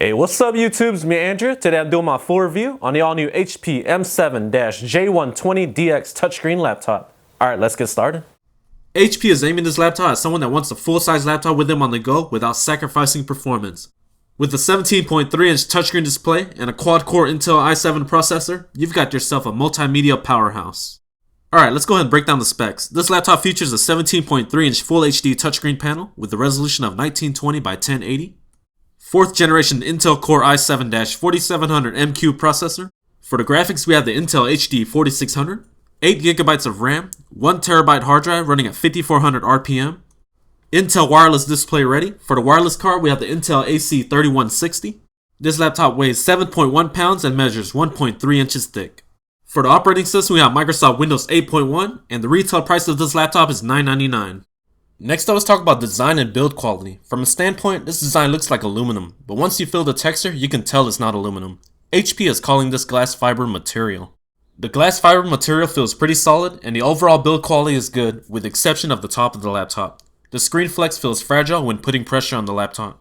Hey, what's up YouTube? It's me, Andrew. Today I'm doing my full review on the all-new HP M7-J120DX touchscreen laptop. Alright, let's get started. HP is aiming this laptop at someone that wants a full-size laptop with them on the go without sacrificing performance. With a 17.3-inch touchscreen display and a quad-core Intel i7 processor, you've got yourself a multimedia powerhouse. Alright, let's go ahead and break down the specs. This laptop features a 17.3-inch Full HD touchscreen panel with a resolution of 1920 by 1080. 4th generation Intel Core i7-4700MQ processor. For the graphics, we have the Intel HD 4600, 8GB of RAM, 1TB hard drive running at 5400 RPM. Intel wireless display ready. For the wireless card, we have the Intel AC3160. This laptop weighs 7.1 pounds and measures 1.3 inches thick. For the operating system, we have Microsoft Windows 8.1, and the retail price of this laptop is $999. Next, let's talk about design and build quality. From a standpoint, this design looks like aluminum, but once you feel the texture, you can tell it's not aluminum. HP is calling this glass fiber material. The glass fiber material feels pretty solid, and the overall build quality is good, with the exception of the top of the laptop. The screen flex feels fragile when putting pressure on the laptop.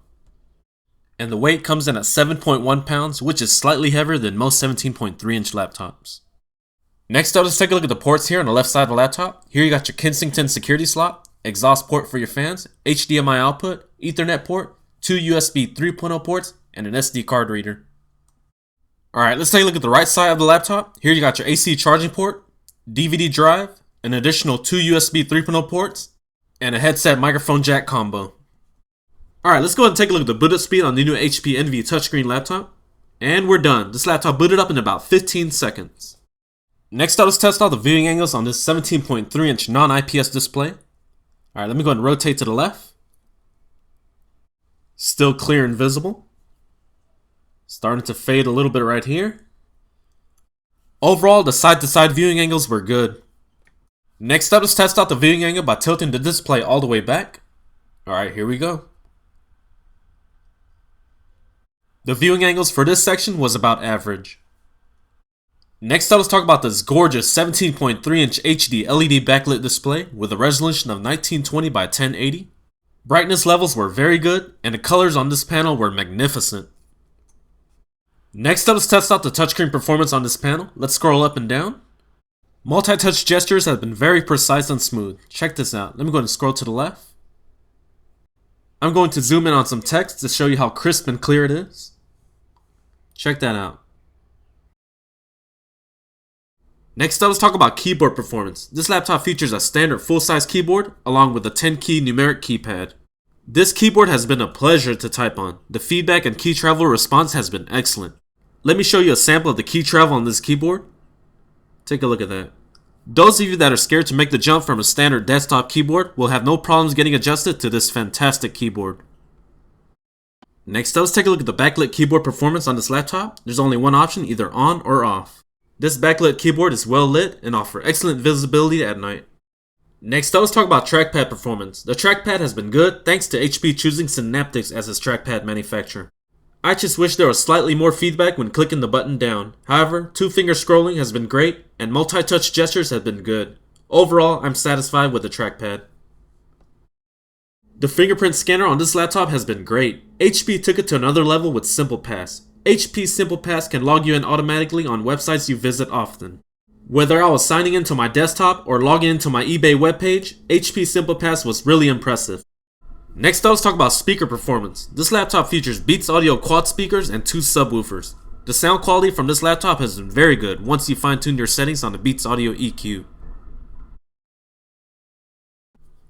And the weight comes in at 7.1 pounds, which is slightly heavier than most 17.3-inch laptops. Next up, let's take a look at the ports here on the left side of the laptop. Here you got your Kensington security slot, exhaust port for your fans, HDMI output, Ethernet port, 2 USB 3.0 ports, and an SD card reader. Alright, let's take a look at the right side of the laptop. Here you got your AC charging port, DVD drive, an additional 2 USB 3.0 ports, and a headset microphone jack combo. Alright, let's go ahead and take a look at the boot up speed on the new HP ENVY touchscreen laptop. And we're done. This laptop booted up in about 15 seconds. Next up, let's test out the viewing angles on this 17.3-inch non-IPS display. Alright, let me go ahead and rotate to the left. Still clear and visible. Starting to fade a little bit right here. Overall, the side-to-side viewing angles were good. Next up, let's test out the viewing angle by tilting the display all the way back. Alright, here we go. The viewing angles for this section was about average. Next up, let's talk about this gorgeous 17.3-inch HD LED backlit display with a resolution of 1920 by 1080. Brightness levels were very good, and the colors on this panel were magnificent. Next up, let's test out the touchscreen performance on this panel. Let's scroll up and down. Multi-touch gestures have been very precise and smooth. Check this out. Let me go ahead and scroll to the left. I'm going to zoom in on some text to show you how crisp and clear it is. Check that out. Next up, let's talk about keyboard performance. This laptop features a standard full-size keyboard along with a 10-key numeric keypad. This keyboard has been a pleasure to type on. The feedback and key travel response has been excellent. Let me show you a sample of the key travel on this keyboard. Take a look at that. Those of you that are scared to make the jump from a standard desktop keyboard will have no problems getting adjusted to this fantastic keyboard. Next up, let's take a look at the backlit keyboard performance on this laptop. There's only one option, either on or off. This backlit keyboard is well lit and offers excellent visibility at night. Next up, let's talk about trackpad performance. The trackpad has been good thanks to HP choosing Synaptics as its trackpad manufacturer. I just wish there was slightly more feedback when clicking the button down. However, 2-finger scrolling has been great and multi-touch gestures have been good. Overall, I'm satisfied with the trackpad. The fingerprint scanner on this laptop has been great. HP took it to another level with Simple Pass. HP Simple Pass can log you in automatically on websites you visit often. Whether I was signing into my desktop or logging into my eBay webpage, HP Simple Pass was really impressive. Next up, let's talk about speaker performance. This laptop features Beats Audio quad speakers and 2 subwoofers. The sound quality from this laptop has been very good once you fine-tune your settings on the Beats Audio EQ.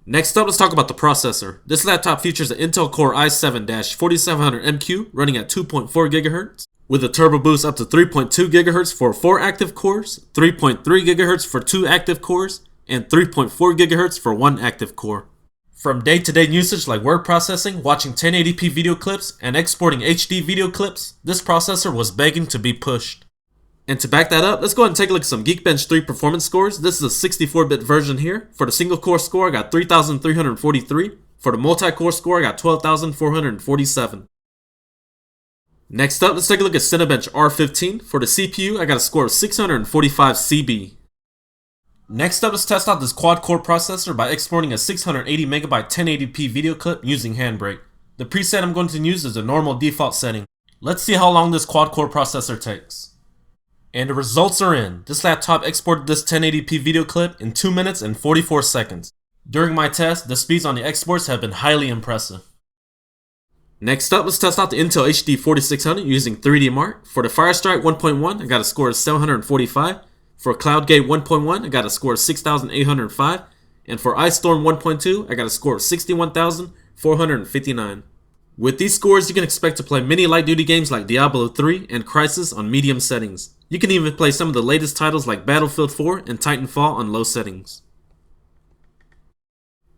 Next up, let's talk about the processor. This laptop features an Intel Core i7-4700MQ running at 2.4 GHz with a turbo boost up to 3.2 GHz for 4 active cores, 3.3 GHz for 2 active cores, and 3.4 GHz for 1 active core. From day-to-day usage like word processing, watching 1080p video clips, and exporting HD video clips, this processor was begging to be pushed. And to back that up, let's go ahead and take a look at some Geekbench 3 performance scores. This is a 64-bit version here. For the single-core score, I got 3,343. For the multi-core score, I got 12,447. Next up, let's take a look at Cinebench R15. For the CPU, I got a score of 645 CB. Next up, let's test out this quad-core processor by exporting a 680MB 1080p video clip using Handbrake. The preset I'm going to use is the normal default setting. Let's see how long this quad-core processor takes. And the results are in. This laptop exported this 1080p video clip in 2 minutes and 44 seconds. During my test, the speeds on the exports have been highly impressive. Next up, let's test out the Intel HD 4600 using 3D Mark. For the Firestrike 1.1, I got a score of 745. For CloudGate 1.1, I got a score of 6,805. And for iStorm 1.2, I got a score of 61,459. With these scores, you can expect to play many light-duty games like Diablo 3 and Crysis on medium settings. You can even play some of the latest titles like Battlefield 4 and Titanfall on low settings.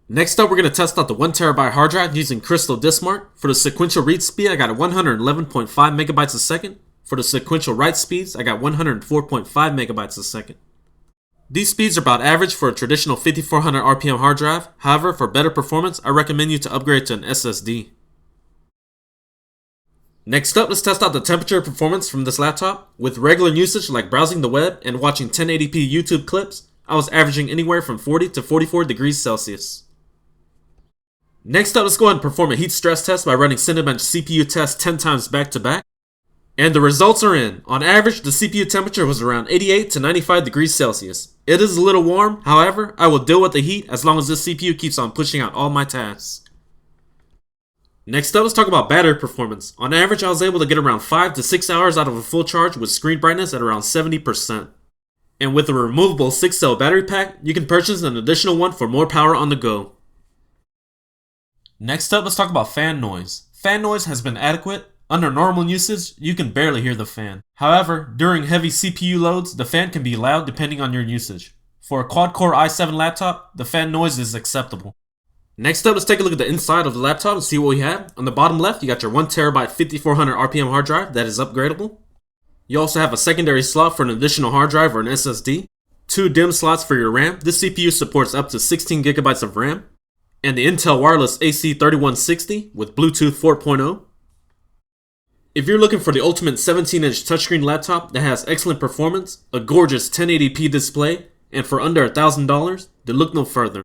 Next up, we're going to test out the 1TB hard drive using Crystal Disk Mart. For the sequential read speed, I got a 111.5 megabytes a second. For the sequential write speeds, I got 104.5 megabytes a second. These speeds are about average for a traditional 5400 RPM hard drive. However, for better performance, I recommend you to upgrade to an SSD. Next up, let's test out the temperature performance from this laptop. With regular usage like browsing the web and watching 1080p YouTube clips, I was averaging anywhere from 40 to 44 degrees Celsius. Next up, let's go ahead and perform a heat stress test by running Cinebench CPU test 10 times back to back. And the results are in. On average, the CPU temperature was around 88 to 95 degrees Celsius. It is a little warm, however, I will deal with the heat as long as this CPU keeps on pushing out all my tasks. Next up, let's talk about battery performance. On average, I was able to get around 5 to 6 hours out of a full charge with screen brightness at around 70%. And with a removable 6-cell battery pack, you can purchase an additional one for more power on the go. Next up, let's talk about fan noise. Fan noise has been adequate. Under normal usage, you can barely hear the fan. However, during heavy CPU loads, the fan can be loud depending on your usage. For a quad-core i7 laptop, the fan noise is acceptable. Next up, let's take a look at the inside of the laptop and see what we have. On the bottom left, you got your 1TB 5400 RPM hard drive that is upgradable. You also have a secondary slot for an additional hard drive or an SSD. 2 DIMM slots for your RAM. This CPU supports up to 16 gigabytes of RAM. And the Intel Wireless AC3160 with Bluetooth 4.0. If you're looking for the ultimate 17-inch touchscreen laptop that has excellent performance, a gorgeous 1080p display, and for under $1,000, then look no further.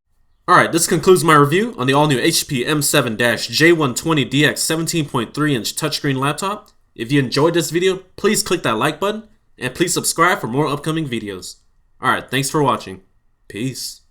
Alright, this concludes my review on the all-new HP M7-J120DX 17.3-inch touchscreen laptop. If you enjoyed this video, please click that like button, and please subscribe for more upcoming videos. Alright, thanks for watching. Peace.